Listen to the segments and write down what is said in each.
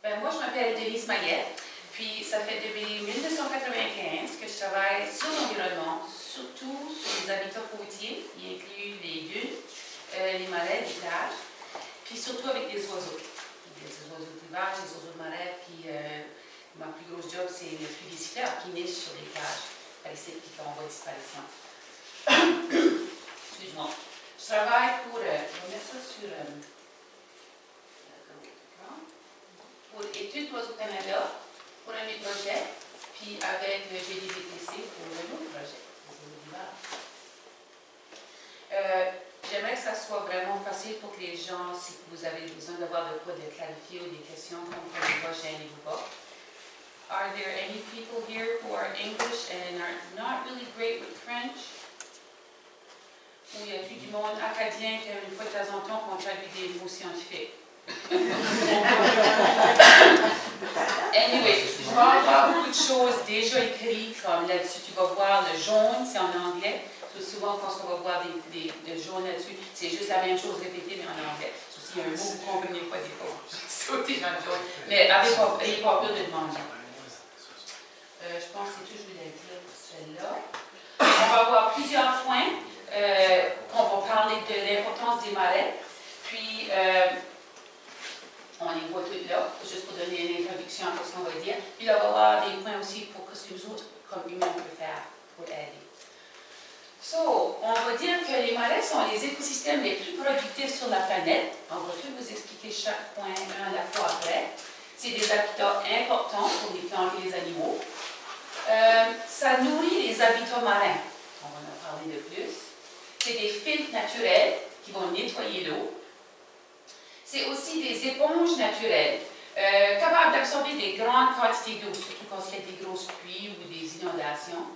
Ben, moi, je m'appelle Denise Maillet, puis ça fait depuis 1995 que je travaille sur l'environnement, surtout sur les habitats côtiers, qui incluent les dunes, les marais, les plages, puis surtout avec les oiseaux. Les oiseaux de rivage, les oiseaux de marais, puis ma plus grosse job, c'est le suivi des cycleurs qui nichent sur les plages, par ici, qui sont en voie de disparition. Excuse-moi. Je travaille pour, je vais mettre ça sur, pour Études d'Oiseaux Canada, pour un de mes projets, puis avec le GDVTC pour un autre projet, j'aimerais que ça soit vraiment facile pour que les gens, si vous avez besoin d'avoir de quoi de clarifier ou des questions, comprenez-vous, gênez-vous pas. Are there any people here who are English and are not really great with French? Ou y a-t-il du monde acadien qui, une fois de temps en temps, qu'on traduit des mots scientifiques? Anyway, je vais avoir beaucoup de choses déjà écrites, comme là-dessus, tu vas voir le jaune, c'est en anglais. Souvent, quand on va voir des jaunes là-dessus, c'est juste la même chose répétée, mais en anglais. S'il y a un mot que vous ne comprenez pas des fois, sauter dans le jaune. Mais n'ayez pas peur de demander. Je pense que c'est tout ce que je voulais dire pour celle-là. On va avoir plusieurs points. On va parler de l'importance des marais. Puis, on les voit toutes là, juste pour donner une introduction à ce qu'on va dire. Puis là, on va avoir des points aussi pour ce que nous autres, comme humains, on peut faire pour aider. So, on va dire que les marais sont les écosystèmes les plus productifs sur la planète. On va tout vous expliquer chaque point un à la fois après. C'est des habitats importants pour les plantes et les animaux. Ça nourrit les habitats marins. On va en parler de plus. C'est des filtres naturels qui vont nettoyer l'eau. C'est aussi des éponges naturelles, capables d'absorber des grandes quantités d'eau, surtout quand il y a des grosses pluies ou des inondations.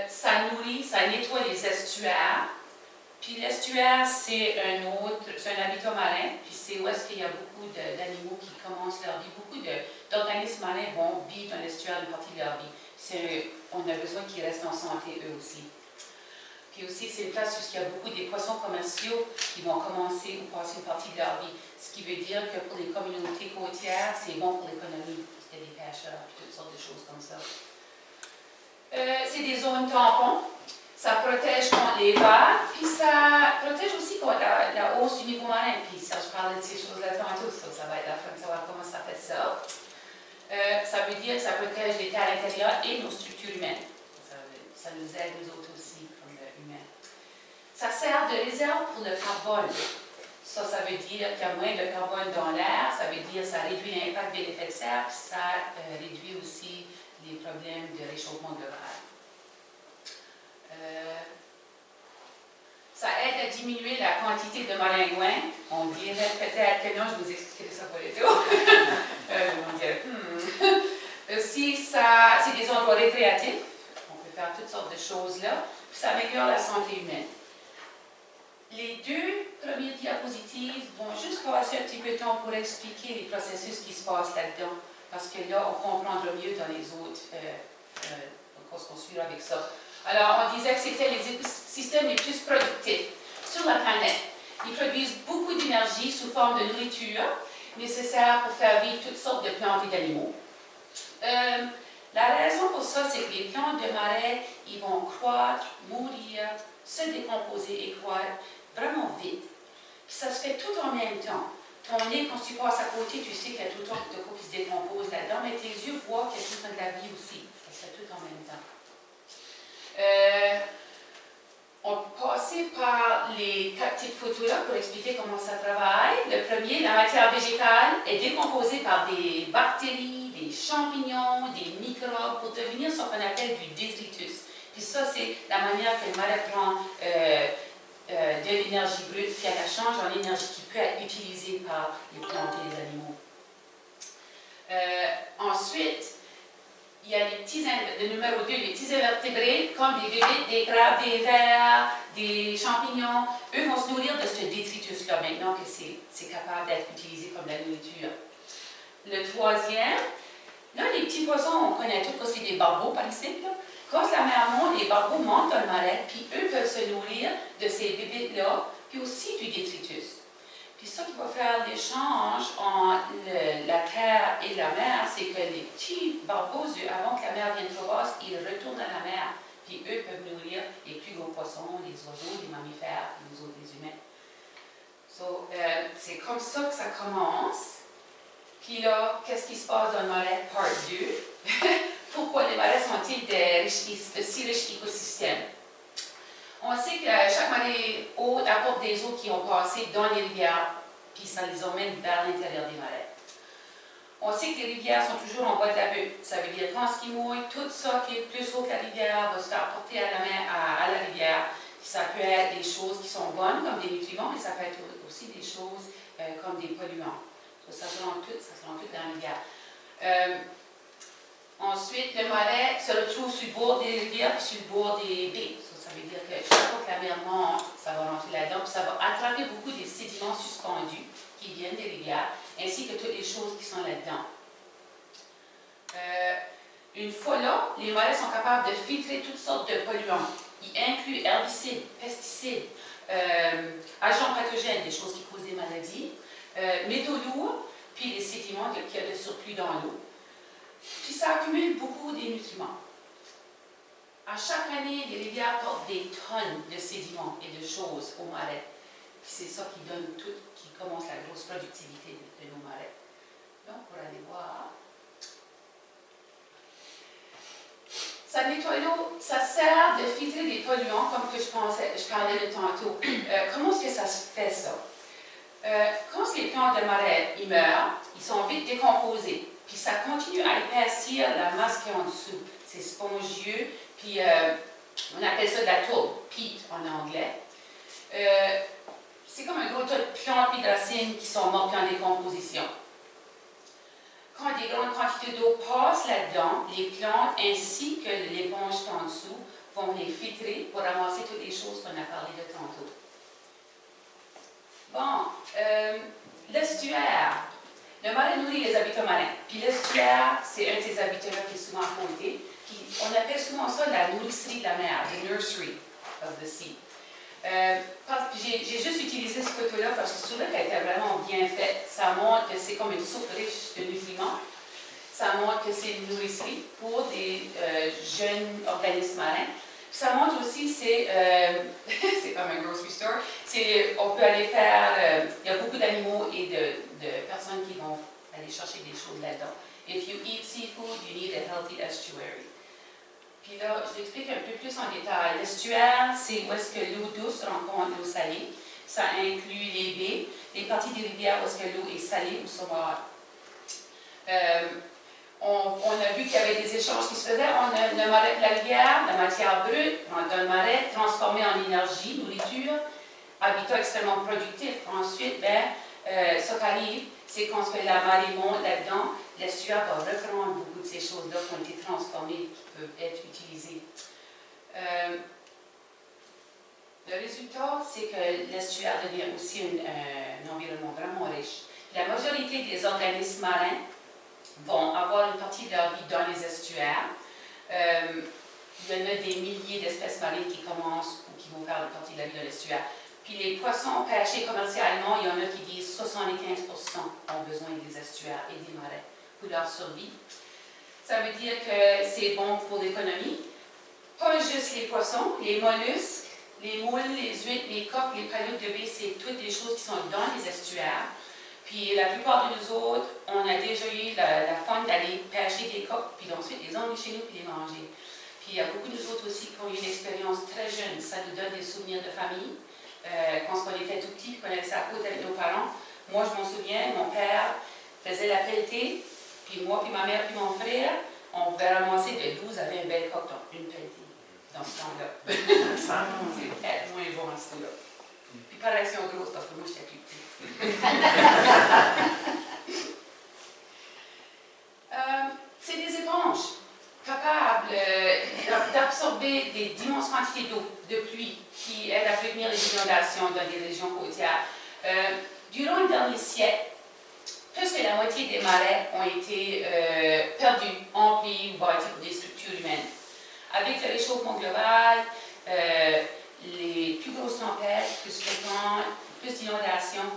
Ça nourrit, ça nettoie les estuaires. Puis l'estuaire, c'est un habitat marin, puis c'est où est-ce qu'il y a beaucoup d'animaux qui commencent leur vie. Beaucoup d'organismes marins vont vivre dans l'estuaire une partie de leur vie. On a besoin qu'ils restent en santé eux aussi. Puis aussi, c'est une place où il y a beaucoup des poissons commerciaux qui vont commencer ou passer une partie de leur vie. Ce qui veut dire que pour les communautés côtières, c'est bon pour l'économie, parce qu'il y a des pêcheurs et toutes sortes de choses comme ça. C'est des zones tampons. Ça protège contre les vagues, puis ça protège aussi contre la hausse du niveau marin. Puis ça, je parlais de ces choses-là tantôt, ça va être la fin de savoir comment ça fait ça. Ça veut dire que ça protège les terres intérieures et nos structures humaines. Ça nous aide, nous autres aussi, comme humains. Ça sert de réserve pour le carbone. Ça veut dire qu'il y a moins de carbone dans l'air, ça veut dire que ça réduit l'impact de l'effet de serre, puis ça réduit aussi les problèmes de réchauffement global. Ça aide à diminuer la quantité de maringouins. On dirait peut-être que non, je vous expliquerai ça pour les deux. On dirait, Aussi, c'est des endroits récréatifs. On peut faire toutes sortes de choses là. Puis ça améliore la santé humaine. Les deux premières diapositives vont juste passer un petit peu de temps pour expliquer les processus qui se passent là-dedans. Parce que là, on comprendra mieux dans les autres, on se construira avec ça. Alors, on disait que c'était les écosystèmes les plus productifs sur la planète. Ils produisent beaucoup d'énergie sous forme de nourriture, nécessaire pour faire vivre toutes sortes de plantes et d'animaux. La raison pour ça, c'est que les plantes de marais, ils vont croître, mourir, se décomposer et croître vraiment vite. Puis ça se fait tout en même temps. Ton nez, quand tu passes à côté, tu sais qu'il y a tout le temps de quoi qui se décompose là-dedans, mais tes yeux voient qu'il y a tout le temps de la vie aussi. Ça se fait tout en même temps. On peut passer par les 4 petites photos là pour expliquer comment ça travaille. Le premier, la matière végétale est décomposée par des bactéries, des champignons, des microbes pour devenir ce qu'on appelle du détritus. Puis ça, c'est la manière que le marais prend de l'énergie brute, puis elle la change en énergie qui peut être utilisée par les plantes et les animaux. Ensuite, il y a le numéro 2, les petits invertébrés, comme des bébites, des crabes, des vers, des champignons. Eux vont se nourrir de ce détritus-là maintenant que c'est capable d'être utilisé comme la nourriture. Le troisième, là, les petits poissons, on connaît tous, c'est des barbeaux par ici. Là. Quand la mer monte, les barbeaux montent dans le marais, puis eux peuvent se nourrir de ces bébites-là, puis aussi du détritus. Puis ça qui va faire l'échange entre la terre et la mer, c'est que les petits barbozeux, avant que la mer vienne trop basse, ils retournent à la mer. Puis eux peuvent nourrir les plus gros poissons, les oiseaux, les mammifères, et nous autres, les humains. So, c'est comme ça que ça commence. Puis là, qu'est-ce qui se passe dans le marais, part 2? Pourquoi les marais sont-ils de si riches écosystèmes? On sait que chaque marée haute apporte des eaux qui ont passé dans les rivières, puis ça les emmène vers l'intérieur des marais. On sait que les rivières sont toujours en bas de la butte. Ça veut dire quand ce qui mouille, tout ça qui est plus haut que la rivière va se faire porter à la mer, à la rivière. Puis ça peut être des choses qui sont bonnes, comme des nutriments, mais ça peut être aussi des choses comme des polluants. Ça se rend tout dans la rivière. Ensuite, le marais se retrouve sur le bord des rivières puis sur le bord des baies. Ça veut dire que chaque fois que la mer monte, ça va rentrer là-dedans, puis ça va attraper beaucoup des sédiments suspendus qui viennent des rivières, ainsi que toutes les choses qui sont là-dedans. Une fois là, les marais sont capables de filtrer toutes sortes de polluants. Ils incluent herbicides, pesticides, agents pathogènes, des choses qui causent des maladies, métaux lourds, puis les sédiments qu'il y a de surplus dans l'eau. Puis ça accumule beaucoup des nutriments. À chaque année, les rivières portent des tonnes de sédiments et de choses aux marais. Puis c'est ça qui donne tout, qui commence la grosse productivité de nos marais. Donc, pour aller voir. Ça nettoie l'eau, ça sert de filtrer des polluants, comme que je parlais de tantôt. Comment est-ce que ça se fait, ça? Quand les plantes de marais ils meurent, ils sont vite décomposés. Puis ça continue à épaissir la masse qui est en dessous. C'est spongieux, puis on appelle ça de la tourbe, peat en anglais. C'est comme un gros tas de plantes et de racines qui sont mortes en décomposition. Quand des grandes quantités d'eau passent là-dedans, les plantes ainsi que l'éponge qui est en dessous vont les filtrer pour ramasser toutes les choses qu'on a parlé de tantôt. Bon, l'estuaire. Le marais nourrit les habitants marins. Puis l'estuaire, c'est un de ces habitats-là qui est souvent pointé. Puis on appelle souvent ça la nourricerie de la mer, the nursery of the sea. J'ai juste utilisé ce photo-là parce que je trouvais qu'elle était vraiment bien faite. Ça montre que c'est comme une soupe riche de nutriments. Ça montre que c'est une nourricerie pour des jeunes organismes marins. Puis ça montre aussi, c'est comme un grocery store. On peut aller faire, il y a beaucoup d'animaux et de personnes qui vont aller chercher des choses là-dedans. If you eat seafood, you need a healthy estuary. Puis là, je l'explique un peu plus en détail. L'estuaire, c'est où est-ce que l'eau douce rencontre l'eau salée. Ça inclut les baies, les parties des rivières où est-ce que l'eau est salée ou saumâtre. On a vu qu'il y avait des échanges qui se faisaient. On a le marais de la rivière, la matière brute, dans le marais, transformée en énergie, nourriture, habitat extrêmement productif. Ensuite, ce qui arrive, c'est qu'on se fait la marée monte là-dedans, l'estuaire va reprendre beaucoup de ces choses-là qui ont été transformées, qui peuvent être utilisées. Le résultat, c'est que l'estuaire devient aussi un environnement vraiment riche. La majorité des organismes marins vont avoir une partie de leur vie dans les estuaires. Il y en a des milliers d'espèces marines qui commencent ou qui vont faire une partie de la vie de l'estuaire. Puis les poissons pêchés commercialement, il y en a qui disent 75% ont besoin des estuaires et des marais pour leur survie. Ça veut dire que c'est bon pour l'économie. Pas juste les poissons, les mollusques, les moules, les huîtres, les coques, les paillotes de baie, c'est toutes les choses qui sont dans les estuaires. Puis la plupart de nous autres, on a déjà eu la fun d'aller pêcher des coques, puis ensuite les emmener chez nous, puis les manger. Puis il y a beaucoup de nous autres aussi qui ont eu une expérience très jeune. Ça nous donne des souvenirs de famille. Quand on était tout petit, qu'on allait à côte avec nos parents. Moi, je m'en souviens, mon père faisait la pelletée, puis moi, puis ma mère, puis mon frère, on pouvait ramasser de 12 à 20 belles coques dans une pelletée, dans ce temps-là. C'est peut-être moins bon à ce temps-là. Puis pas d'action grosse, parce que moi, j'étais plus petite. C'est des éponges capables d'absorber des immenses quantités d'eau, de pluie, qui aident à prévenir les inondations dans des régions côtières. Durant le dernier siècle, plus que la moitié des marais ont été perdus, emplis ou bâtis pour des structures humaines. Avec le réchauffement global, les plus grosses tempêtes, plus fréquentes, plus d'inondations,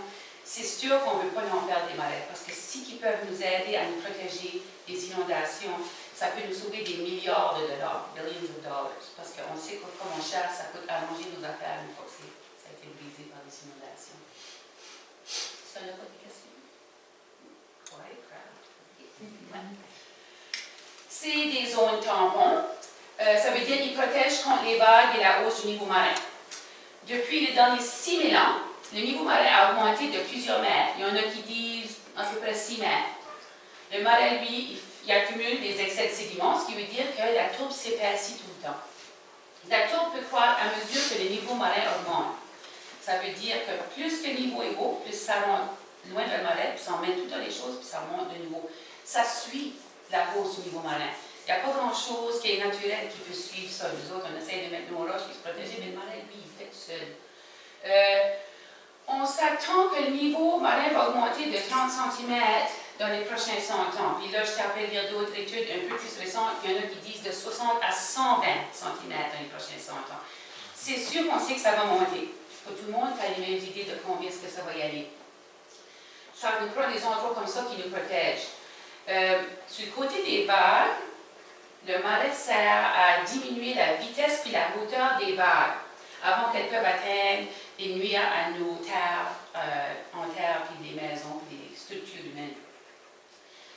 c'est sûr qu'on ne veut pas non perdre des marais, parce que si ils peuvent nous aider à nous protéger des inondations, ça peut nous sauver des milliards de dollars, billions of dollars, parce qu'on sait que comment cher ça coûte à manger nos affaires une fois que ça a été brisé par les inondations. Ça n'a pas de questions? Ouais, c'est des zones tampons. Ça veut dire qu'ils protègent contre les vagues et la hausse du niveau marin. Depuis les derniers 6 000 ans, le niveau marin a augmenté de plusieurs mètres. Il y en a qui disent à peu près 6 mètres. Le marais, lui, il accumule des excès de sédiments, ce qui veut dire que la tourbe s'épaissit tout le temps. La tourbe peut croître à mesure que le niveau marin augmente. Ça veut dire que plus le niveau est haut, plus ça monte loin de le marais, puis ça emmène toutes les choses, puis ça monte de niveau. Ça suit la hausse du niveau marin. Il n'y a pas grand-chose qui est naturel qui peut suivre ça. Nous autres, on essaie de mettre nos roches et se protéger, mais le marais, lui, il fait tout seul. On s'attend que le niveau marin va augmenter de 30 cm dans les prochains 100 ans. Puis là, je t'appelle lire d'autres études un peu plus récentes. Il y en a qui disent de 60 à 120 cm dans les prochains 100 ans. C'est sûr qu'on sait que ça va monter. Pas tout le monde a les mêmes idées de combien est-ce que ça va y aller. Ça nous prend des endroits comme ça qui nous protègent. Sur le côté des vagues, le marais sert à diminuer la vitesse puis la hauteur des vagues avant qu'elles peuvent atteindre et nuire à nos terres en terre puis des maisons puis des structures humaines.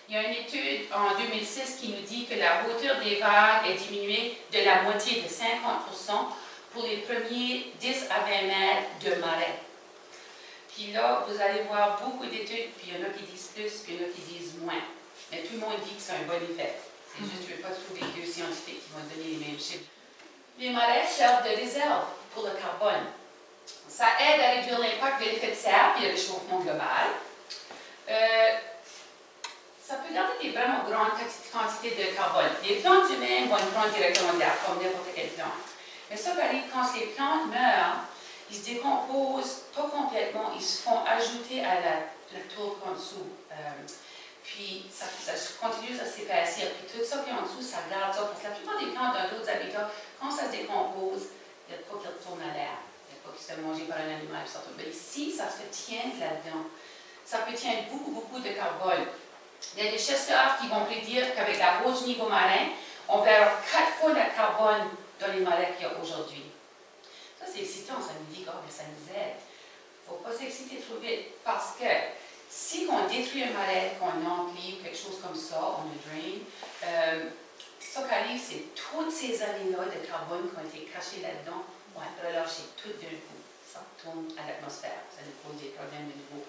Il y a une étude en 2006 qui nous dit que la hauteur des vagues est diminuée de la moitié de 50% pour les premiers 10 à 20 mètres de marais. Puis là, vous allez voir beaucoup d'études, puis il y en a qui disent plus, puis il y en a qui disent moins. Mais tout le monde dit que c'est un bon effet. C'est juste que je ne veux pas trouver deux scientifiques qui vont donner les mêmes chiffres. Les marais servent de réserve pour le carbone. Ça aide à réduire l'impact de l'effet de serre et le réchauffement global. Ça peut garder des vraiment grandes quantités de carbone. Les plantes humaines vont le prendre directement de l'air, comme n'importe quelle plante. Mais ça arrive quand les plantes meurent, ils se décomposent pas complètement, ils se font ajouter à la tourbe en dessous. Puis ça continue à s'épaissir. Puis tout ça qui est en dessous, ça garde ça. Parce que la plupart des plantes dans d'autres habitats, quand ça se décompose, il n'y a pas qui retourne à l'air. Il n'y a pas qui se fait manger par un animal. Mais ici, ça se tient là-dedans. Ça peut tenir beaucoup, beaucoup de carbone. Il y a des chercheurs qui vont prédire qu'avec la hausse du niveau marin, on va avoir 4 fois le carbone dans les marais qu'il y a aujourd'hui. Ça, c'est excitant. Ça nous dit que ça nous aide. Il ne faut pas s'exciter trop vite. Parce que si on détruit un marais, qu'on emplit, quelque chose comme ça, on le drain, ce qui arrive, c'est toutes ces années-là de carbone qui ont été cachées là-dedans vont être relâchées tout d'un coup. Ça tourne à l'atmosphère. Ça nous pose des problèmes de nouveau.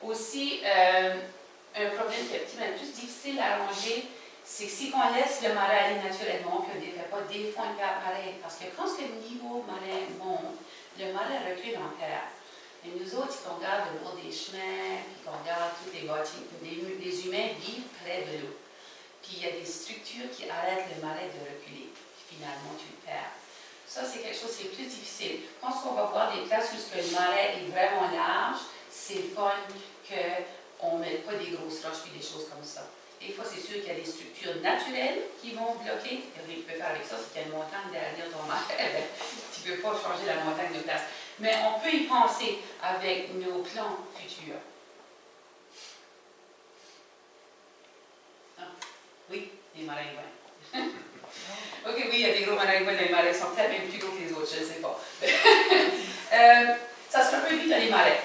Aussi, un problème qui est un peu plus difficile à arranger, c'est que si on laisse le marais aller naturellement, puis on ne fait pas défendre pareil, parce que quand le niveau marin monte, le marais recule en terre. Et nous autres, si on regarde le bord des chemins, puis qu'on regarde tous les bâtiments, les humains vivent près de l'eau. Puis il y a des structures qui arrêtent le marais de reculer. Puis finalement, tu le perds. Ça, c'est quelque chose qui est plus difficile. Quand on va voir des places où le marais est vraiment large, c'est le fun qu'on ne mette pas des grosses roches et des choses comme ça. Des fois, c'est sûr qu'il y a des structures naturelles qui vont bloquer. Ce que tu peux faire avec ça, c'est qu'il y a une montagne derrière ton marais. Tu ne peux pas changer la montagne de place. Mais on peut y penser avec nos plans futurs. Ah, oui, les maringouins. Ok, oui, il y a des gros maringouins, les marais sont peut-être même plus gros que les autres, je ne sais pas. Ça se reproduit dans les marais.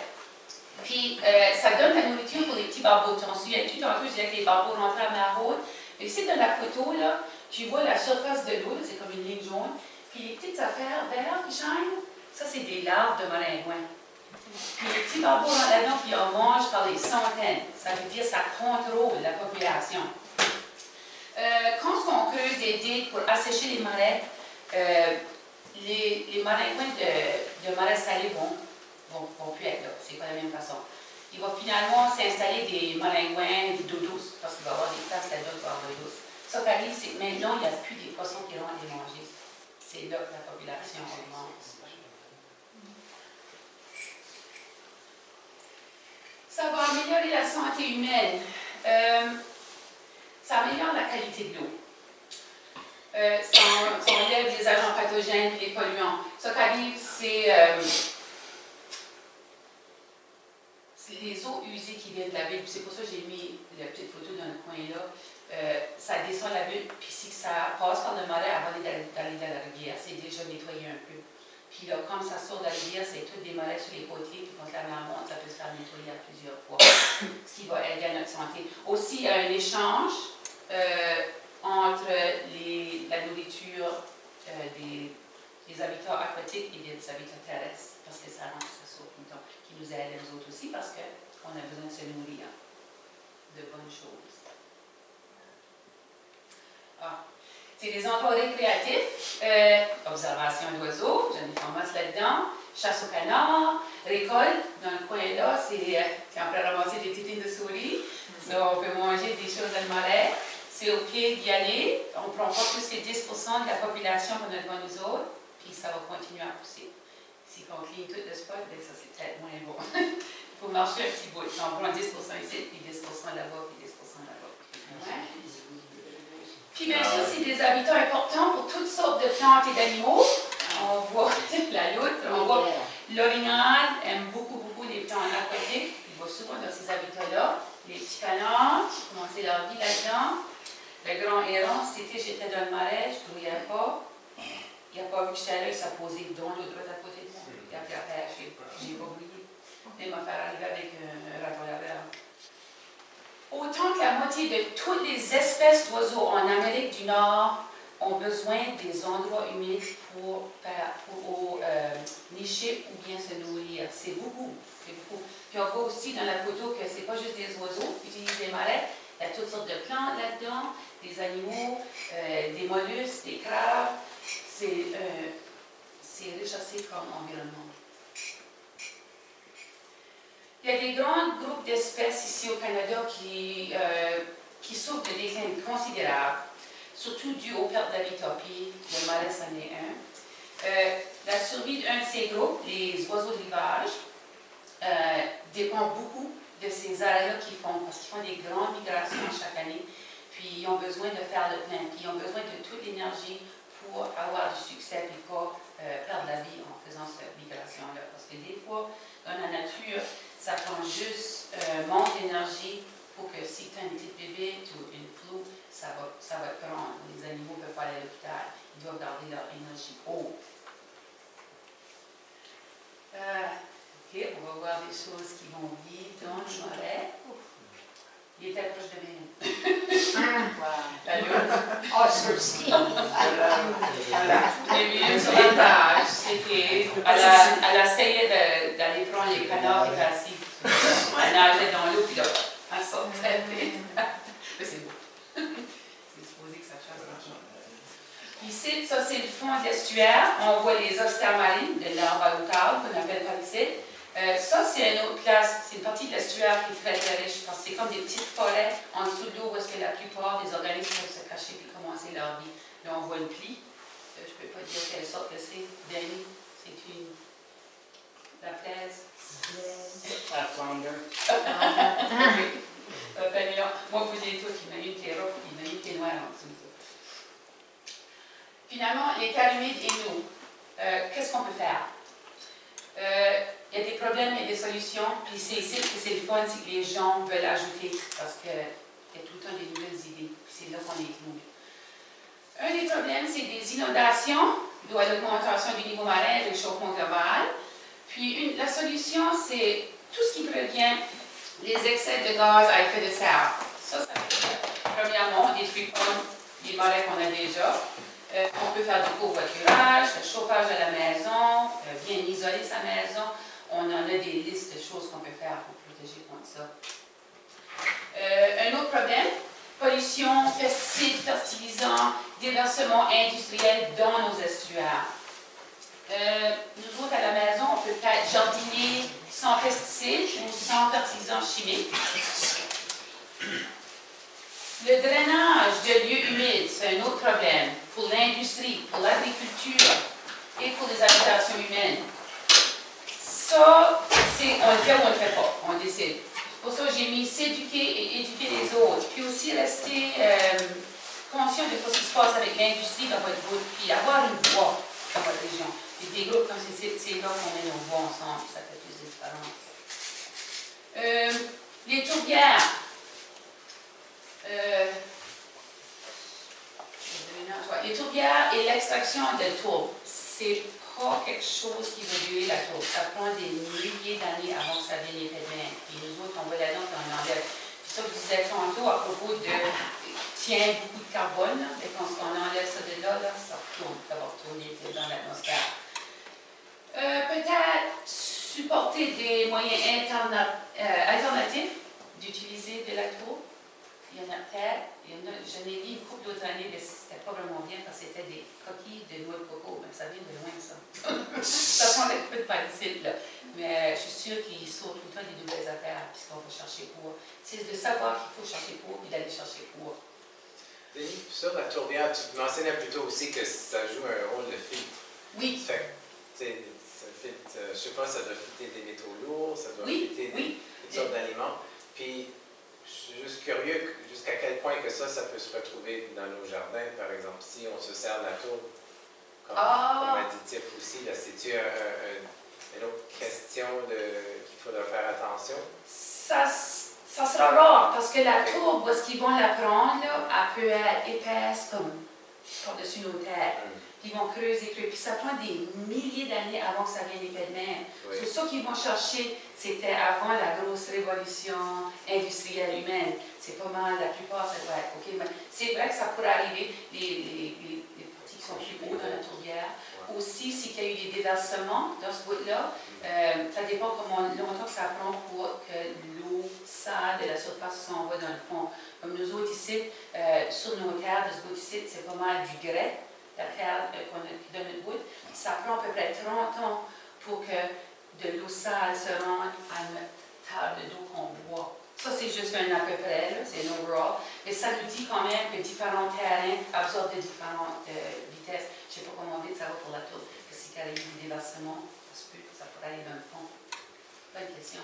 Puis, ça donne la nourriture pour les petits barbeaux. Tu t'en souviens-tu, tantôt, je disais que les barbeaux rentraient à mer haute. Mais ici, dans la photo, là, tu vois la surface de l'eau, c'est comme une ligne jaune. Puis les petites affaires vertes qui chaînent, ça, c'est des larves de maringouins. Puis les petits barbeaux rentrent là-dedans, puis on mange par les centaines. Ça veut dire que ça contrôle la population. Quand on creuse des digues pour assécher les marais, les maringouins de marais salés vont plus être là. C'est pas la même façon. Il va finalement s'installer des maringouins d'eau douce, parce qu'il va y avoir des places là-dedans pour avoir de l'eau douce. Ce qui arrive, c'est que maintenant, il n'y a plus des poissons qui vont les manger. C'est là que la population augmente. Ça va améliorer la santé humaine. Ça améliore la qualité de l'eau. Ça enlève les agents pathogènes et les polluants. Ce qui arrive, c'est les eaux usées qui viennent de la ville. C'est pour ça que j'ai mis la petite photo dans le coin là. Ça descend la ville, puis si ça passe par le marais avant d'aller dans la rivière, c'est déjà nettoyé un peu. Puis là, comme ça sort de la rivière, c'est tout des marais sur les côtés, puis quand la mer monte, ça peut se faire nettoyer à plusieurs fois, ce qui va aider à notre santé. Aussi, il y a un échange entre la nourriture des habitats aquatiques et des habitats terrestres, parce que ça rend ça sort tout le temps, qui nous aide nous autres aussi, parce qu'on a besoin de se nourrir de bonnes choses. C'est des endroits récréatifs, observation d'oiseaux, j'en ai formation là-dedans, chasse au canard, récolte, dans le coin là, c'est quand on peut ramasser des tétines de souris, ça, on peut manger des choses dans le marais, c'est au pied d'y aller, on prend pas plus que 10% de la population pour notre bon nous autres, puis ça va continuer à pousser. Si on clean tout le spot, bien, ça c'est peut-être moins bon. Il faut marcher un petit bout, on prend 10% ici, puis 10% là-bas, puis 10% là-bas. Ouais. Puis bien sûr, c'est des habitats importants pour toutes sortes de plantes et d'animaux. On voit la loutre, on voit l'orignal aime beaucoup les plantes aquatiques. Il va souvent dans ces habitats-là. Les petits canards qui commençaient leur vie là-dedans. Le grand héron, cet été j'étais dans le marais, je ne trouvais pas. Il n'a pas vu que j'étais là, il s'est posé dans l'eau droite à côté de moi. Il a pris à pêcher. J'ai pas oublié. Il m'a fait arriver avec un raton laveur. Autant que la moitié de toutes les espèces d'oiseaux en Amérique du Nord ont besoin des endroits humides pour nicher ou bien se nourrir. C'est beaucoup, c'est beaucoup. Puis on voit aussi dans la photo que ce n'est pas juste des oiseaux qui utilisent des marais. Il y a toutes sortes de plantes là-dedans, des animaux, des mollusques, des crabes. C'est recherché comme environnement. Il y a des grands groupes d'espèces ici au Canada qui souffrent de déclin considérables, surtout dû aux pertes d'habitat. Puis le marais, c'en est un. La survie d'un de ces groupes, les oiseaux de rivage, dépend beaucoup de ces aires-là qu'ils font, parce qu'ils font des grandes migrations chaque année. Puis ils ont besoin de faire le plein, puis ils ont besoin de toute l'énergie pour avoir du succès et pas perdre la vie en faisant cette migration-là. Parce que des fois, dans la nature, ça prend juste manque d'énergie pour que si tu as une petite bébé ou une floue, ça va te prendre. Les animaux ne peuvent pas aller à l'hôpital. Ils doivent garder leur énergie haute. OK, on va voir des choses qui vont vivre dans le marais. Il était proche de mes la loutre. Oh, sur le ski. J'ai mis une sur la page. Elle essayait d'aller prendre les canards et assis. Elle nageait dans l'eau, puis là, elle sortait. Mais c'est beau. C'est supposé que ça chasse l'argent. Ici, ça c'est le fond de l'estuaire. On voit les ostères marines de l'arbre à outarde qu'on appelle par ici. Ça, c'est une autre place, c'est une partie de l'estuaire qui est très, très riche, parce que c'est comme des petites forêts en dessous de l'eau où est-ce que la plupart des organismes peuvent se cacher et commencer leur vie. Là, on voit une plie. Je ne peux pas dire quelle sorte que c'est. Danny, c'est une... La fraise. La flounder. Moi, vous avez tous, il y en a une qui est rouge, il y en a une qui est noire en dessous. Finalement, les terres humides et nous, qu'est-ce qu'on peut faire? Il y a des problèmes et des solutions, puis c'est ici que c'est le fun, c'est que les gens veulent ajouter, parce qu'il y a tout le temps des nouvelles idées, puis c'est là qu'on est nous. Un des problèmes, c'est des inondations, dû à l'augmentation du niveau marin et le réchauffement global. Puis la solution, c'est tout ce qui provient des excès de gaz à effet de serre. Ça premièrement, on détruit comme les marais qu'on a déjà. On peut faire du covoiturage, le chauffage à la maison, bien isoler sa maison. On en a des listes de choses qu'on peut faire pour protéger contre ça. Un autre problème, pollution, pesticides, fertilisants, déversement industriel dans nos estuaires. Nous autres, à la maison, on peut peut-être jardiner sans pesticides ou sans fertilisants chimiques. Le drainage de lieux humides, c'est un autre problème pour l'industrie, pour l'agriculture et pour les habitations humaines. Ça, on le fait ou on ne le fait pas, on décide. Pour ça, j'ai mis s'éduquer et éduquer les autres, puis aussi rester conscient de ce qui se passe avec l'industrie dans votre groupe, puis avoir une voix dans votre région. Et des groupes comme c'est là qu'on met nos voix ensemble, ça fait plus de différence. Les tourbières. Les tourbières et l'extraction de tourbe, c'est pas quelque chose qui va durer la tourbe. Ça prend des milliers d'années avant que ça vienne les mains. Puis nous autres, on va là-dedans et on enlève. Puis ça que je disais tantôt à propos de tient beaucoup de carbone, et quand on enlève ça de là, ça retourne, ça va retourner dans l'atmosphère. Peut-être supporter des moyens alternatifs d'utiliser de la tourbe. Il y en a peut-être, j'en ai vu une couple d'autres années, mais c'était pas vraiment bien parce que c'était des coquilles de noix de coco, mais ça vient de loin ça. Ça prend un peu de parasite là. Mais je suis sûre qu'ils sautent tout le temps des nouvelles affaires, puisqu'on va chercher pour. C'est de savoir qu'il faut chercher pour, puis d'aller chercher pour. Denis, sur la tourbière, tu mentionnais plutôt aussi que ça joue un rôle de filtre. Oui. Ça filtre, je ne sais pas, ça doit filtrer des métaux lourds, ça doit filtrer toutes sortes d'aliments. Puis, je suis juste curieux jusqu'à quel point que ça peut se retrouver dans nos jardins, par exemple, si on se sert de la tourbe comme additif aussi. C'est-tu une autre question qu'il faudra faire attention? Ça sera rare, parce que la tourbe, où est-ce qu'ils vont la prendre, là, elle peut être épaisse comme par-dessus nos terres. Ils vont creuser, puis ça prend des milliers d'années avant que ça vienne épais de mer. C'est ça qu'ils vont chercher, c'était avant la grosse révolution industrielle humaine. C'est pas mal, la plupart, ça doit être OK. Mais c'est vrai que ça pourrait arriver, les parties qui sont plus hauts dans la tourbière. Aussi, s'il y a eu des déversements dans ce bout-là, ça dépend comment longtemps que ça prend pour que l'eau sale de la surface s'en va dans le fond. Comme nous autres ici, sur nos terres de ce bout ici, c'est pas mal du grès. La terre qui donne une bout, ça prend à peu près 30 ans pour que de l'eau sale se rende à une table d'eau qu'on boit. Ça, c'est juste un à peu près, c'est un overall. Mais ça nous dit quand même que différents terrains absorbent de différentes vitesses. Je ne sais pas comment vite ça va pour la tourbe. Que si il y a eu des déversements, ça pourrait aller dans le fond. Bonne question.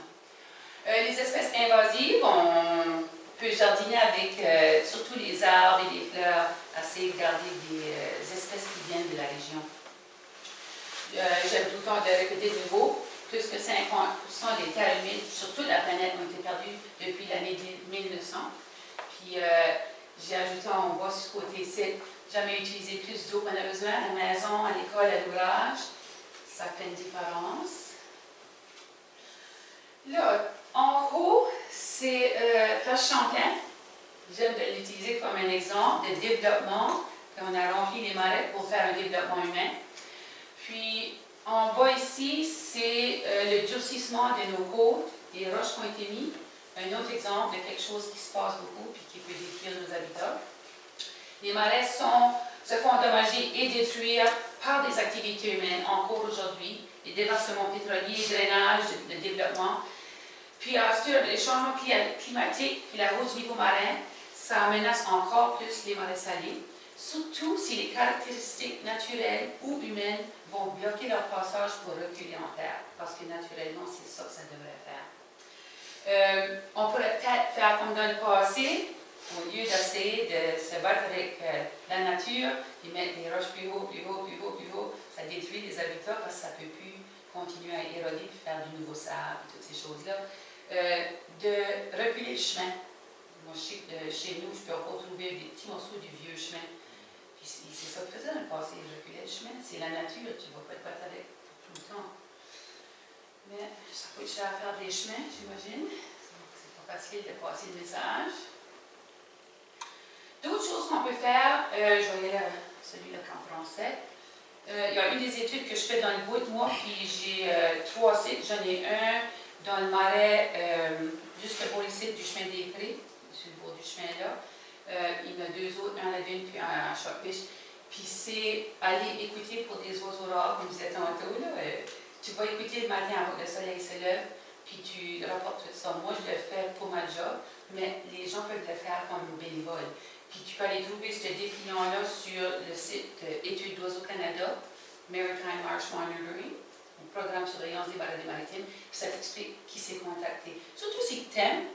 Les espèces invasives, on peut jardiner avec surtout les arbres et les fleurs, essayer de garder des espèces qui viennent de la région. J'aime tout le temps de répéter de nouveau, plus que 50% des terres humides sur toute la planète ont été perdues depuis l'année 1900. Puis j'ai ajouté en bas sur ce côté ici, jamais utilisé plus d'eau qu'on a besoin à la maison, à l'école, à l'ouvrage. Ça fait une différence. Là, en haut, c'est Place Champlain. J'aime de l'utiliser comme un exemple de développement. On a rempli les marais pour faire un développement humain. Puis, en bas ici, c'est le durcissement de nos côtes, les roches qui ont été mises. Un autre exemple de quelque chose qui se passe beaucoup et qui peut détruire nos habitats. Les marais se font endommager et détruire par des activités humaines encore aujourd'hui, les déversements pétroliers, drainage, le développement. Puis, les changements climatiques et la hausse du niveau marin, ça menace encore plus les marais salés, surtout si les caractéristiques naturelles ou humaines vont bloquer leur passage pour reculer en terre, parce que naturellement, c'est ça que ça devrait faire. On pourrait peut-être faire comme dans le passé, au lieu d'essayer de se battre avec la nature, et mettre des roches plus haut, plus haut, plus haut, plus haut, ça détruit les habitats parce que ça ne peut plus continuer à éroder et faire du nouveau sable et toutes ces choses-là. De reculer le chemin. Moi, je sais que chez nous, je peux retrouver des petits morceaux du vieux chemin. Puis c'est ça que faisait dans le passé, reculer le chemin. C'est la nature, tu ne vas pas te battre avec tout le temps. Mais ça coûte cher à faire des chemins, j'imagine. C'est pas facile de passer le message. D'autres choses qu'on peut faire, je vais lire celui-là en français. Il y a une des études que je fais dans le bout de moi, puis j'ai 3 sites. J'en ai un dans le marais, juste pour le site du chemin des Prés, sur le bord du chemin là. Il y en a 2 autres, un à la Dune, puis un à Chopiche. Puis c'est aller écouter pour des oiseaux rares, comme vous êtes tantôt. Là. Tu vas écouter le matin avant que le soleil se lève, puis tu rapportes tout ça. Moi, je le fais pour ma job, mais les gens peuvent le faire comme bénévole. Puis tu peux aller trouver ce dépliant-là sur le site Études d'Oiseaux Canada, Maritime Marsh Monitoring, le programme de surveillance des balades maritimes, puis ça t'explique qui s'est contacté. Surtout si tu aimes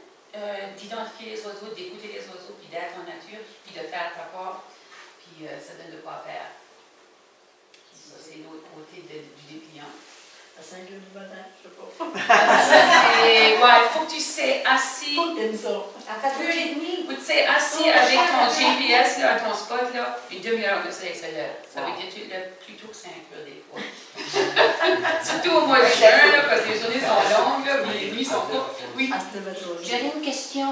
d'identifier les oiseaux, d'écouter les oiseaux, puis d'être en nature, puis de faire ta part, puis ça donne de quoi faire. Puis ça, c'est l'autre côté du dépliant. À 5 heures du matin, je sais pas. Il faut que tu sais à assis, À 4h30. ou tu sais, assis avec ton GPS là, à ton spot, là, une demi-heure de soleil se lève. Ça veut dire que tu te lèves plus tôt que 5 heures des fois. Surtout au mois de juin, là, parce que les journées sont longues, là, puis les nuits sont courtes. Oui. J'avais une question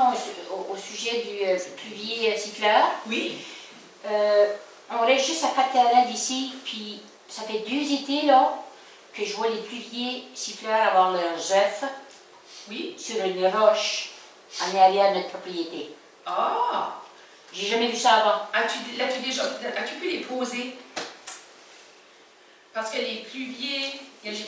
au sujet du pluvier siffleur. Oui. On reste juste à 4 terrains d'ici, puis ça fait 2 étés là, que je vois les pluviers siffleurs avoir leurs œufs Oui. sur une roche en arrière de notre propriété. Ah! J'ai jamais vu ça avant. As-tu pu les poser? Parce que les pluviers, il y a les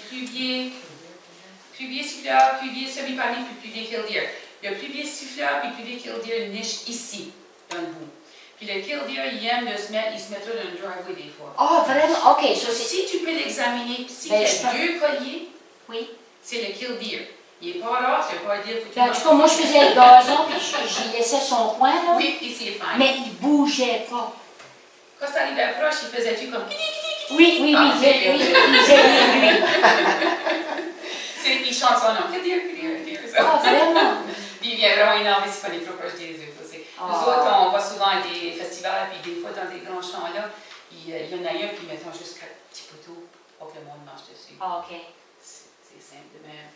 pluviers siffleurs, pluviers semi-palmiers, puis pluviers killdeer. Le pluvier siffleur puis le pluvier killdeer niche ici, dans le bout. Puis le killdeer, il aime se mettre dans le driveway des fois. Ah, vraiment? OK. So, si tu peux l'examiner, si Ben, il y a 2 colliers, oui. c'est le killdeer. Il n'est pas rare, ça ne veut pas dire que tu En tout cas, moi, je faisais le gazon, puis j'y laissais son coin, là. Oui, ici est fine. Mais il bougeait pas. Quand tu arrives approche, il faisait-tu comme... Oui, Ah, il faisait lui. Il chante son nom. Killdeer, ça. Ah, vraiment? Puis il vient vraiment énervé si on est trop proche des œufs. Nous autres, on va souvent à des festivals, puis des fois dans des grands champs-là, il y en a un, puis mettons juste 4 petits poteaux pour que le monde marche dessus. Ah, OK. C'est simple de même.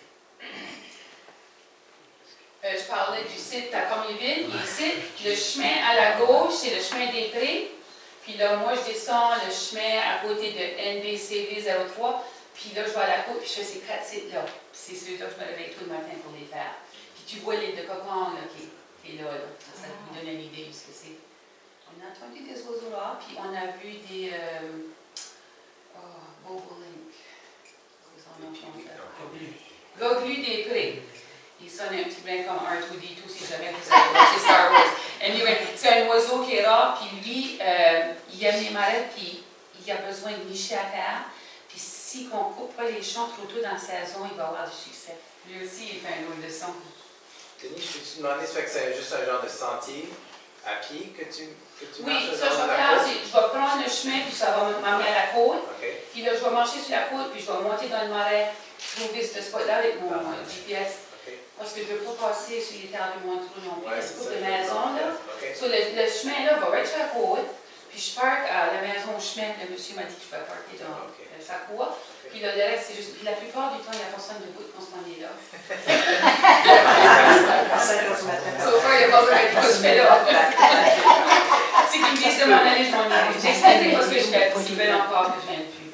Je parlais du site à Cormierville. Ici, le chemin à la gauche, c'est le chemin des Prés. Puis là, moi, je descends le chemin à côté de NBCV 03. Puis là, je vais à la côte, puis je fais ces 4 sites-là. Puis c'est ceux-là que je me réveille tout le matin pour les faire. Puis tu vois l'île de Cocon, là, qui est là. Ça vous donne une idée de ce que c'est. On a entendu des oiseaux là, puis on a vu des... bobolink. C'est son nom qu'on Goglu des Prés. Il sonne un petit peu comme R2D2 si jamais vous avez watché Star Wars. Anyway, c'est un oiseau qui est rare, puis lui, il aime les marais, puis il a besoin de nicher à terre. Puis si on ne coupe pas les champs trop tôt dans la saison, il va avoir du succès. Lui aussi, il fait un drôle de son. Denis, je peux te demander, ça fait que c'est juste un genre de sentier à pied que tu marches? Oui, ça je vais faire, je vais prendre le chemin, puis ça va m'amener à la côte. Okay. Puis là, je vais marcher sur la côte, puis je vais monter dans le marais, trouver ce spot-là avec mon GPS. Okay. Parce que je ne veux pas passer sur les terres du Montreux non plus. Ouais, c'est c'est beaucoup de ça, maisons, là. Okay. So, le chemin-là va être sur la côte, puis je parque à la maison au chemin. Le monsieur m'a dit que je pouvais parker dans sa cour. Puis là, le reste, c'est juste. Puis la plupart du temps, il n'y a personne debout quand on est là. So far, il n'y a pas besoin d'être pas, je fais là. Si qu'ils me disent de m'en aller, je m'en aller. J'explique pas ce que je fais, parce qu'ils veulent encore que je vienne plus.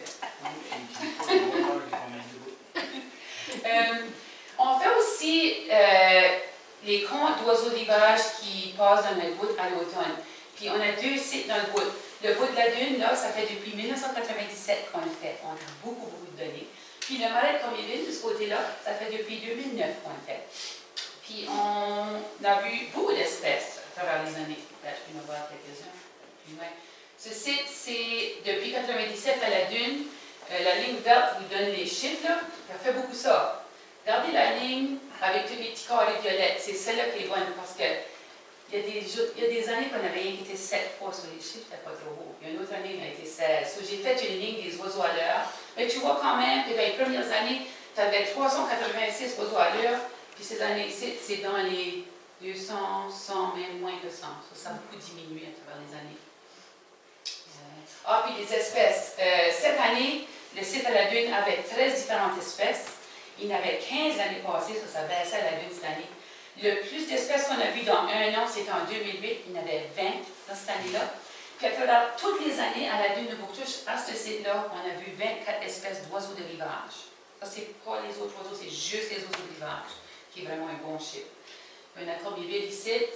On fait aussi les comptes d'oiseaux d'élevage qui passent dans le bout à l'automne. Puis on a 2 sites dans le bout. Le bout de la dune, là, ça fait depuis 1997 qu'on le fait. On a beaucoup de données. Puis le marais de Cormierville, de ce côté-là, ça fait depuis 2009 qu'on le fait. Puis on a vu beaucoup d'espèces à travers les années. Là, je peux en voir quelques-uns. Ce site, c'est depuis 1997 à la dune. La ligne verte vous donne les chiffres, là. Ça fait beaucoup ça. Regardez la ligne avec tous les petits carrés violettes. C'est celle-là qui est bonne parce que il y a des années qu'on avait rien qui était 7 fois sur les chiffres, c'était pas trop haut. Il y a une autre année, on a été 16. So, j'ai fait une ligne des oiseaux à l'heure. Mais tu vois quand même que dans les premières années, tu avais 386 oiseaux à l'heure. Puis ces années-ci, c'est dans les 200, 100, même moins que 100. Ça a beaucoup diminué à travers les années. Puis les espèces. Cette année, le site à la dune avait 13 différentes espèces. Il y en avait 15 l'année passée, ça baissait à la dune cette année. Le plus d'espèces qu'on a vues dans un an, c'était en 2008. Il y en avait 20 dans cette année-là. Puis à travers toutes les années, à la dune de Bouctouche, à ce site-là, on a vu 24 espèces d'oiseaux de rivage. Ça, c'est pas les autres oiseaux, c'est juste les oiseaux de rivage, qui est vraiment un bon chiffre. On a Cormierville ici,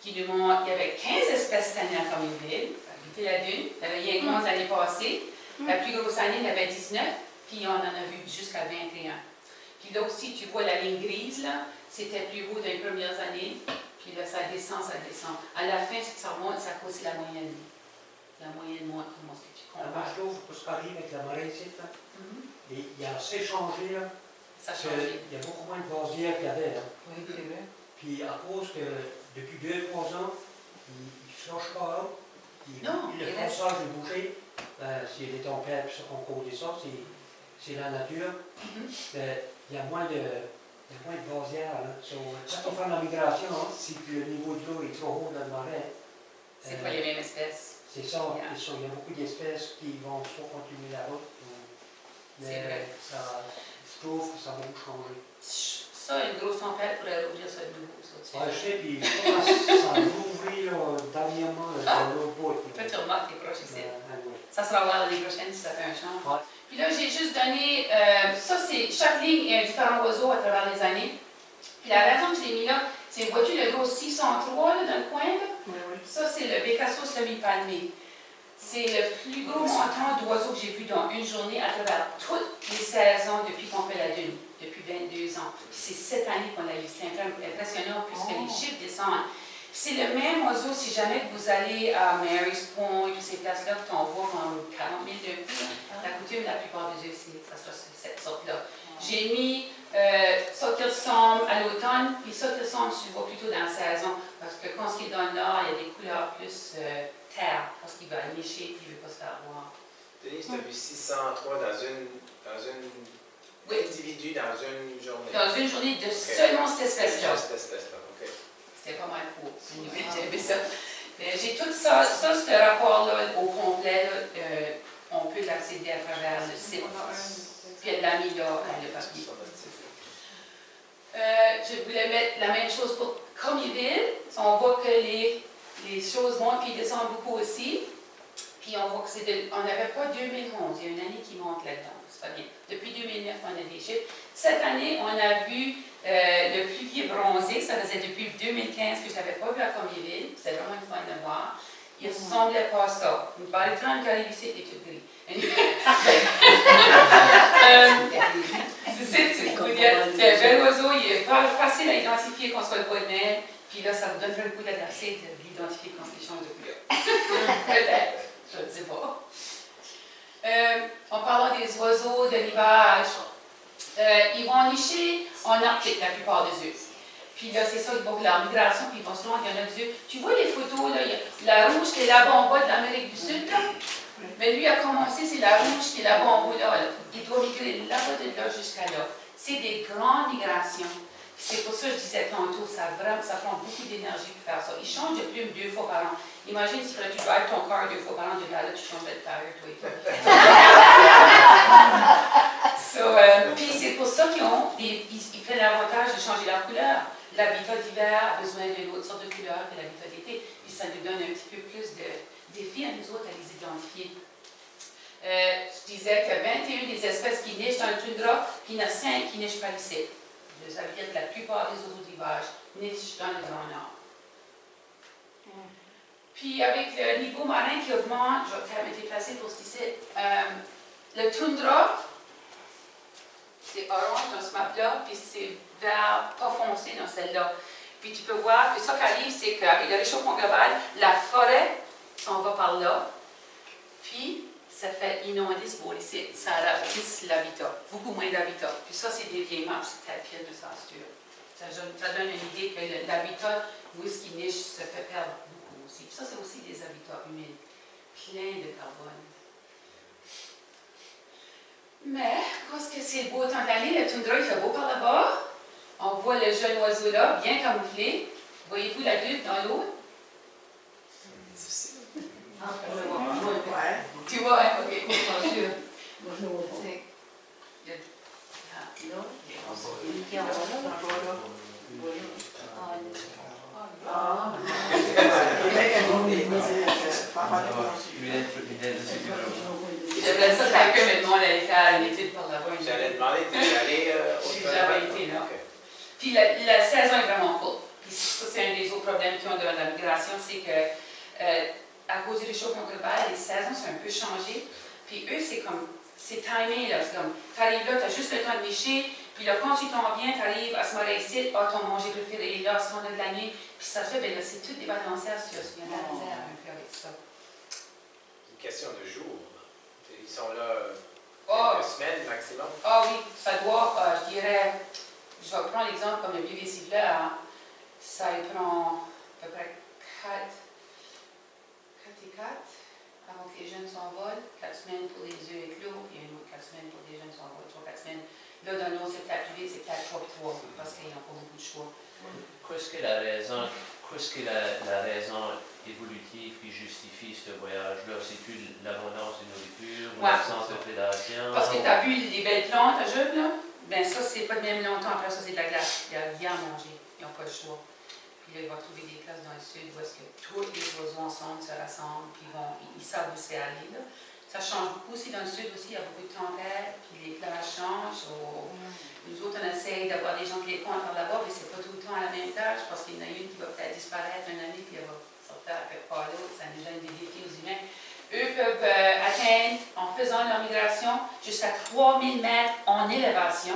qui nous montre qu'il y avait 15 espèces cette année à Cormierville. C'était la dune. Il y avait rien que 11 l'année passée. La plus grosse année, il y en avait 19. Puis on en a vu jusqu'à 21. Puis là aussi, tu vois la ligne grise, là. C'était plus haut dans les premières années, puis là, ça descend, ça descend. À la fin, ça remonte, ça cause la moyenne. La moyenne monte, comment est-ce que tu comprends? Moi, je trouve que ce qui arrive avec la marée ici, là, et il y a assez changé, là. Ça a changé. Il y a beaucoup moins de vasières qu'il y avait, là. Oui, c'est vrai. Puis à cause que, depuis 2-3 ans, ils ne flanchent pas, là. Non, le fonçage est bouché. S'il y a des tempêtes, on cause ça, c'est la nature. Il y a moins de des pointes basières. Là. Quand on fait la migration, si le niveau de l'eau est trop haut dans le marais, C'est pas les mêmes espèces. c'est ça. Yeah. Il y a beaucoup d'espèces qui vont soit continuer la route, C'est vrai. Je trouve que ça va nous changer. Ça, une grosse tempête pourrait rouvrir ça de nouveau. Ça, tu sais. Ouais, je sais, puis ça a ouvert dernièrement dans l'autre bout. Peut-être tu remarques tes proches ici. Ouais. Ça sera voir l'année prochaine si ça fait un change. Ouais. Puis là, j'ai juste donné, ça c'est, chaque ligne est un différent oiseau à travers les années. Puis la raison que je l'ai mis là, c'est, vois-tu le gros 603 là, dans le coin là? Oui, oui. Ça c'est le Bécassos semi-palmé. C'est le plus gros montant d'oiseaux que j'ai vu dans une journée à travers toutes les saisons depuis qu'on fait la dune, depuis 22 ans. Puis c'est cette année qu'on l'a eu. C'est impressionnant puisque les chiffres descendent. C'est le même oiseau si jamais que vous allez à Mary's Point, toutes ces places-là, que tu en vois en 40 000 d'un coup. La coutume, la plupart des œufs, ça sera cette sorte-là. J'ai mis ça qui ressemble à l'automne, puis ça qui ressemble, tu le vois plutôt dans la saison. Parce que quand il est dans le nord, il y a des couleurs plus terre, parce qu'il va nicher et il ne veut pas se faire voir. Denise, tu as vu 603 dans une Oui. individu dans une journée. Dans une journée de seulement cette espèce-là. Juste cette espèce-là, OK. C'était pas mal court. J'ai aimé ça. J'ai tout ça, ce rapport-là au complet, là, on peut l'accéder à travers le site. Puis elle l'a mis là, le papier. Je voulais mettre la même chose pour Commiville. On voit que les choses montent puis descendent beaucoup aussi. Puis on voit que on n'avait pas 2011, il y a une année qui monte là-dedans, c'est pas bien. Depuis 2009, on a des chiffres. Cette année, on a vu le pluvier bronzé, ça faisait depuis 2015 que je ne l'avais pas vu à Commiville. C'était vraiment une fun de voir. Il ne ressemblait pas à ça. Par le temps, il arrive ici, il est tout gris. C'est un bel oiseau, il est pas facile à identifier quand soit le bois de neige. Puis là, ça vous donne le goût d'adresser de l'identifier quand il change de couleur. Peut-être, je ne sais pas. En parlant des oiseaux de l'hivage, ils vont nicher en Arctique la plupart des œufs. Puis là, c'est ça, ils vont la migration, puis ils vont se rendre, il y en a des œufs. Tu vois les photos, là, il y a la rouge qui est là-bas en bas de l'Amérique du Sud, là. Mais lui a commencé, c'est la rouge qui est là-bas en haut, là. Il doit migrer là-bas de là jusqu'à là. C'est des grandes migrations. C'est pour ça que je disais tantôt, ça prend beaucoup d'énergie pour faire ça. Ils changent de plume 2 fois par an. Imagine si tu drives ton car 2 fois par an, de là, tu changerais de tire, toi et toi. Puis c'est pour ça qu'ils prennent l'avantage de changer leur couleur. L'habitat d'hiver a besoin d'une autre sorte de couleur que l'habitat d'été. Puis ça nous donne un petit peu plus de défis à nous autres à les identifier. Je disais qu'il y a 21 des espèces qui nichent dans le toundra, puis il y en a 5 qui nichent par ici. Ça veut dire que la plupart des oiseaux d'hivage nichent dans le Grand Nord. Puis avec le niveau marin qui augmente, je vais me déplacer pour ce ici. Le toundra, c'est orange dans ce map-là, puis c'est vert pas foncé dans celle-là. Puis tu peux voir que ça qui arrive, c'est qu'avec le réchauffement global, la forêt s'en va par là, puis ça fait inonder ce beau ici, ça rapetisse l'habitat, beaucoup moins d'habitat. Puis ça, c'est des vieilles maps, c'est peut-être pire de ça, ça donne une idée que l'habitat, où est-ce qu'il niche, se fait perdre beaucoup aussi. Puis ça, c'est aussi des habitats humides, pleins de carbone. Mais, parce que c'est le beau temps de l'année, le toundra, il fait beau par là-bas. On voit le jeune oiseau là, bien camouflé. Voyez-vous l'adulte dans l'eau? Tu vois, hein? OK. J'aimerais ça que quelqu'un me demande d'aller faire une étude par là-bas. J'allais demander, tu es allé au J'ai jamais été là. Puis la saison est vraiment courte. Puis ça, c'est un des autres problèmes qu'ils ont de la migration, c'est que à cause du réchauffement global, les saisons sont un peu changées. Puis eux, c'est timé, là. C'est comme, tu arrives là, tu as juste le temps de nicher. Puis là, quand tu t'en viens, tu arrives à ce moment-là ici, ton manger préféré est là, à ce moment de l'année. Puis ça fait, ben là, c'est toutes des balancières situations. Il y a de la misère un peu avec ça. C'est une question de jours. Ils sont là quelques semaines maximum. Ah oui, ça doit, je dirais, je vais prendre l'exemple comme le bébé siffleur. Hein. Ça y prend à peu près 4 et 4 avant que les jeunes s'envolent. 4 semaines pour les œufs éclos, puis une autre 4 semaines pour les jeunes s'envolent. 3-4 semaines. Là, dans l'autre, c'est peut-être plus vite, c'est peut-être 3 puis 3, parce qu'ils n'ont pas beaucoup de choix. Qu'est-ce que la raison évolutive qui justifie ce voyage-là? C'est-tu l'abondance de nourriture ou Ouais. l'absence de prédation? Parce que tu as vu les belles plantes à Juve, là? Ben ça, c'est pas de même longtemps après ça, c'est de la glace. Il n'y a rien à manger. Ils n'ont pas le choix. Puis là, ils vont trouver des places dans le sud où est-ce que tous les oiseaux ensemble se rassemblent, puis ils savent où c'est aller, là. Ça change beaucoup aussi dans le sud aussi, il y a beaucoup de tempêtes, puis les plages changent. Nous autres, on essaye d'avoir des gens qui les comptent par là-bas, mais c'est pas tout le temps à la même plage, parce qu'il y en a une qui va peut-être disparaître une année, puis elle va sortir à quelque part d'autre. Ça nous donne des défis aux humains. Eux peuvent atteindre, en faisant leur migration, jusqu'à 3000 mètres en élévation.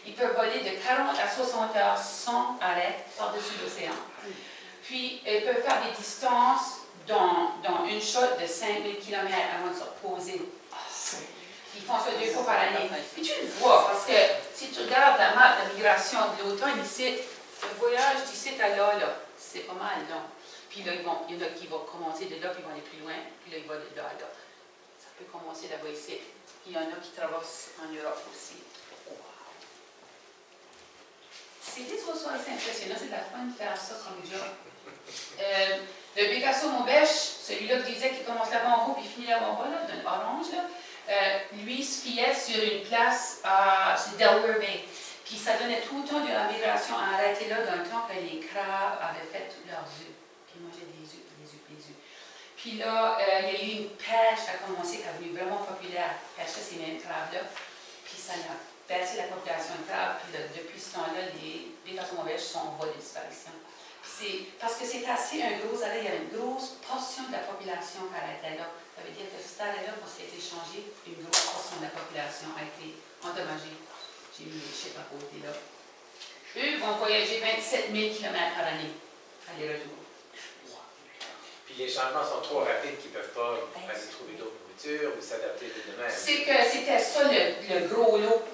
Ils peuvent voler de 40 à 60 heures sans arrêt par-dessus l'océan. Puis, ils peuvent faire des distances dans une shot de 5000 km avant de se reposer. Ils font ça 2 fois par année. Puis tu le vois, parce que si tu regardes la map de migration de l'automne, ici, le voyage d'ici à là, c'est pas mal long. Puis là, il y en a qui vont commencer de là, puis ils vont aller plus loin, puis là, ils vont de là à là. Ça peut commencer là-bas ici. Il y en a qui traversent en Europe aussi. C'est des oiseaux assez impressionnants, c'est de la fun de faire ça comme job. Le Bécasso Montbèche, celui-là que je disais qui commence là-bas en haut puis finit là-bas en bas, là, d'un orange, là, lui se fiait sur une place à Delaware Bay. Puis ça donnait tout le temps de la migration à arrêter là dans le temps que les crabes avaient fait tous leurs œufs. Puis ils mangeaient des œufs, des œufs, des œufs. Puis là, il y a eu une pêche qui a commencé, qui est devenue vraiment populaire, pêcher ces mêmes crabes-là. Puis ça a baissé la population de crabes. Puis là, depuis ce temps-là, les Bécasso Montbèche sont en voie de disparition. Parce que c'est assez un gros arrêt, il y a une grosse portion de la population qui arrêtait là. Ça veut dire que cet arrêt-là, quand il a été changé, une grosse portion de la population a été endommagée. J'ai mis les chiffres à côté là. Eux vont voyager 27 000 km par année, aller-retour. Puis les changements sont trop rapides qu'ils ne peuvent pas aller trouver d'autres nourritures ou s'adapter d'eux-mêmes. C'est que c'était ça le gros lot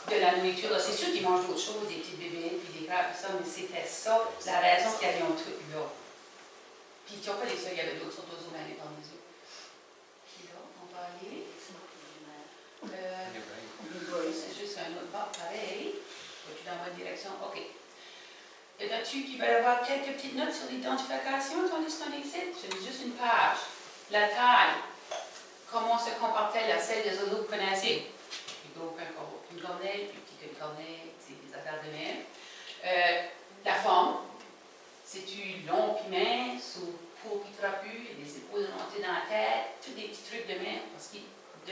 de la nourriture. C'est sûr qu'ils mangent d'autres choses, des petites bébés, puis des crabes, tout ça, mais c'était ça la raison qu'ils ont tout là. Puis ils n'ont pas les seuls, il y avait d'autres sortes d'oiseaux mêlés dans les œufs. Puis là, on va aller. C'est juste un autre bord pareil. Tu dans la bonne direction. OK. Y en a-tu qui veulent avoir quelques petites notes sur l'identification, tandis qu'on existe? J'ai mis juste une page. La taille. Comment se comportait la selle des oiseaux que vous connaissez? Plus gros qu'une corneille, plus petit qu'une corneille, c'est des affaires de même. La forme. C'est-tu long puis mince ou court puis trapu, et des épaules remontées dans la tête, tous des petits trucs de même, parce que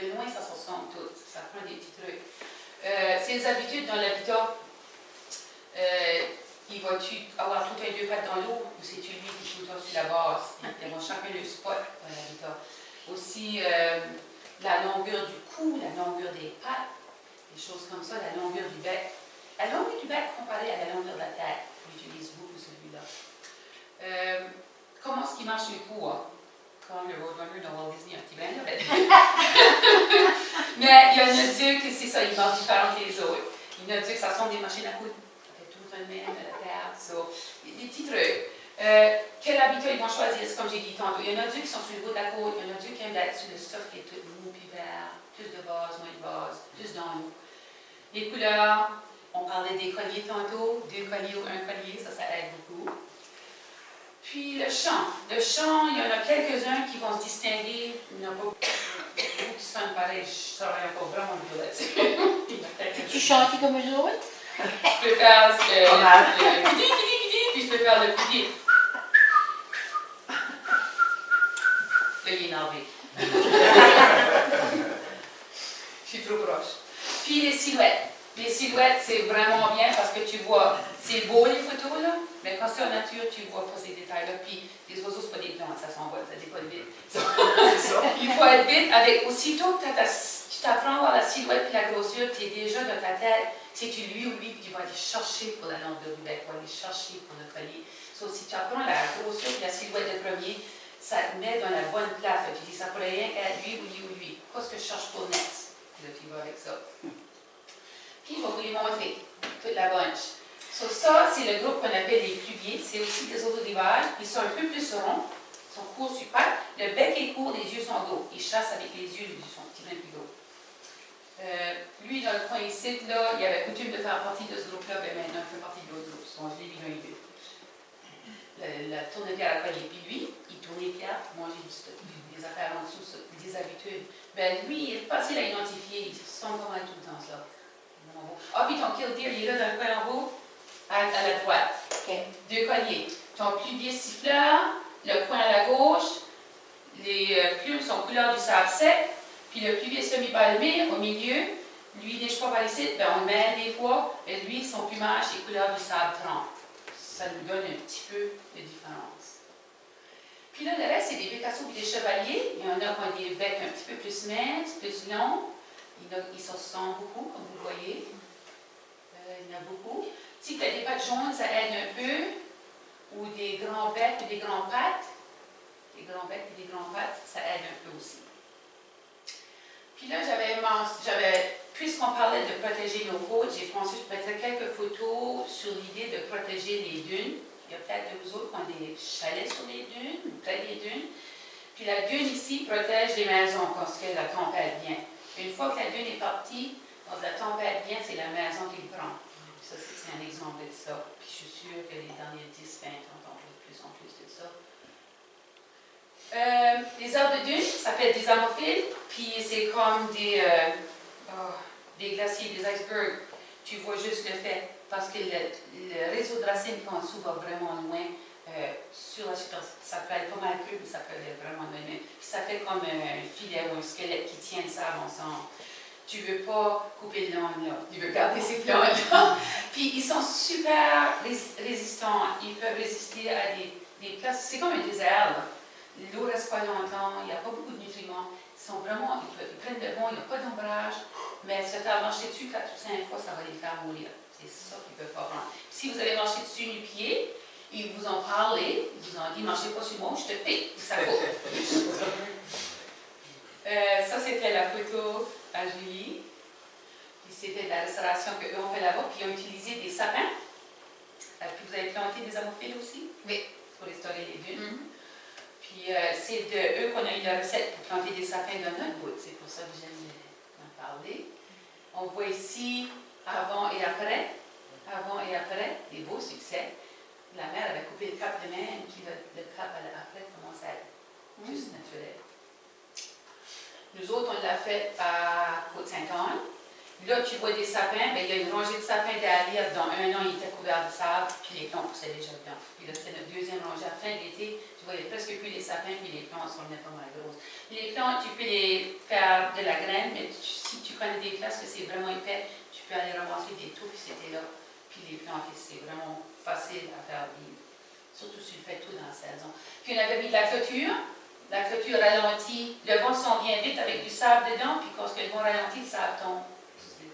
de loin, ça se ressemble tout. Ça prend des petits trucs. Ses habitudes dans l'habitat. Il va-tu avoir tout un 2 pattes dans l'eau ou c'est-tu lui qui est tout le temps sur la base? Ils vont chacun le spot dans l'habitat. Aussi, la longueur du cou, la longueur des pattes, des choses comme ça, la longueur du bec. La longueur du bec comparée à la longueur de la tête, on utilise beaucoup celui-là. Comment est-ce qu'il marche le cou? Hein? Comme le Roadrunner dans Walt Disney, un petit bain, là. Mais il y en a deux que c'est ça, ils marchent différents que les autres. Il y en a deux que ça sont des machines à coudre. Même de la terre, so, des petits trucs. Quel habitat ils vont choisir? C'est comme j'ai dit tantôt. Il y en a deux qui sont sur le bout de la côte, il y en a deux qui aiment d'être sur le stuff qui est tout mou puis vert, plus de base, moins de base, plus dans l'eau. Les couleurs, on parlait des colliers tantôt, 2 colliers ou 1 collier, ça aide beaucoup. Puis le chant. Le chant, il y en a quelques-uns qui vont se distinguer. Il n'y en a pas beaucoup qui sonnent pareil. Je ne saurais pas vraiment dire là-dessus. Tu chantes comme eux autres? Je peux faire le kidi, puis je peux faire le kidi. Là, il est énervé. Je suis trop proche. Puis les silhouettes. Les silhouettes, c'est vraiment bien parce que tu vois, c'est beau les photos, là, mais quand c'est en nature, tu vois pas ces détails-là. Puis les oiseaux, c'est pas des plantes, ça s'envole, ça décolle vite. Il faut être vite avec, aussitôt que tu t'apprends à voir la silhouette et la grossure, tu es déjà dans ta tête. C'est tu lui ou lui, puis tu vas aller chercher pour la longueur du bec, tu vas aller chercher pour le collier. So, si tu apprends la grossure et la silhouette de premier, ça te met dans la bonne place. Tu dis, ça pourrait rien être lui ou lui ou lui. Qu'est-ce que je cherche pour next? Là, tu vas avec ça. Puis, je vais vous les montrer, toute la bunch. So, ça, c'est le groupe qu'on appelle les pluviers. C'est aussi des oiseaux d'élevage. Ils sont un peu plus ronds, ils sont courts sur pattes. Le bec est court, les yeux sont gros. Ils chassent avec les yeux sont un petit peu plus gros. Lui, dans le coin ici, là, il avait coutume de faire partie de ce groupe-là, mais maintenant il fait partie de l'autre groupe. Donc, je l'ai vu dans les deux. La tourne de pierre à coller. Puis lui, il tourne les pierres, manger du stock, des affaires en dessous, des habitudes. Ben lui, il est facile à identifier, il ressemble pas mal tout le temps, ça. Ah, puis ton killdeer, il est là dans le coin en haut, à la droite. OK. Deux colliers. Ton pluvier siffleur, le coin à la gauche, les plumes sont couleur du sable sec, puis le pluvier semi-balmé au milieu, lui, neige pas par ici, ben on le met des fois, mais lui, son plumage est couleur du sable trempe. Ça nous donne un petit peu de différence. Puis là, le reste, c'est des bécassos et des chevaliers. Il y en a qui ont des becs un petit peu plus minces, plus longs. Ils se ressemblent beaucoup, comme vous voyez. Il y en a beaucoup. Si tu as des pattes jaunes, ça aide un peu. Ou des grands becs ou des grands pattes. Des grands becs et des grands pattes, ça aide un peu aussi. Puis là, puisqu'on parlait de protéger nos côtes, j'ai pensé que je mettrais quelques photos sur l'idée de protéger les dunes. Il y a peut-être de vous autres qui ont des chalets sur les dunes, ou près des dunes. Puis la dune ici protège les maisons quand la tempête vient. Une fois que la dune est partie, quand la tempête vient, c'est la maison qui le prend. Ça, c'est un exemple de ça. Puis je suis sûre que les derniers 10-20 ans, on voit de plus en plus de ça. Les arbres de dune, ça s'appelle des amorphiles, puis c'est comme des glaciers, des icebergs. Tu vois juste le fait, parce que le réseau de racines qui est en dessous va vraiment loin sur la superficie. Ça peut être pas mal plus, mais ça peut aller vraiment loin. Puis ça fait comme un filet ou un squelette qui tient le sable ensemble. Tu ne veux pas couper le long, là. Tu veux garder ces plantes-là. Puis ils sont super résistants. Ils peuvent résister à des places. C'est comme un désert, là. L'eau ne reste pas longtemps, il n'y a pas beaucoup de nutriments. Ils prennent de bon, il n'y a pas d'ombrage, mais se faire marcher dessus 4 ou 5 fois, ça va les faire mourir. C'est ça qu'ils ne peuvent pas prendre. Si vous avez marché dessus du pied, ils vous ont parlé, ils vous ont dit, marchez pas sur moi, je te pique, ça vaut. Ça, c'était la photo à Julie. Puis c'était de la restauration qu'eux ont fait là-bas, puis ils ont utilisé des sapins. Puis vous avez planté des amorphiles aussi? Oui. Pour restaurer les dunes. Puis c'est de eux qu'on a eu la recette pour planter des sapins dans notre bout. C'est pour ça que j'aime en parler. On voit ici avant et après. Avant et après, des beaux succès. La mère avait coupé le cap de même, puis le cap après commence à être juste naturel. Nous autres, on l'a fait à Côte-Sainte-Anne. Là, tu vois des sapins, bien, il y a une rangée de sapins derrière. Dans un an, ils étaient couverts de sable, puis les plants poussaient déjà dedans. Puis là, c'était notre deuxième rangée. À la fin de l'été, tu voyais presque plus les sapins, puis les plants sont pas mal grosses. Les plants, tu peux les faire de la graine, mais si tu connais des places que c'est vraiment épais, tu peux aller ramasser des touffes, c'était là. Puis les planter, c'est vraiment facile à faire vivre. Surtout si tu fais tout dans la saison. Puis on avait mis de la clôture. La clôture ralentit. Le vent s'en vient vite avec du sable dedans, puis quand le vent ralentit, le sable tombe. C'est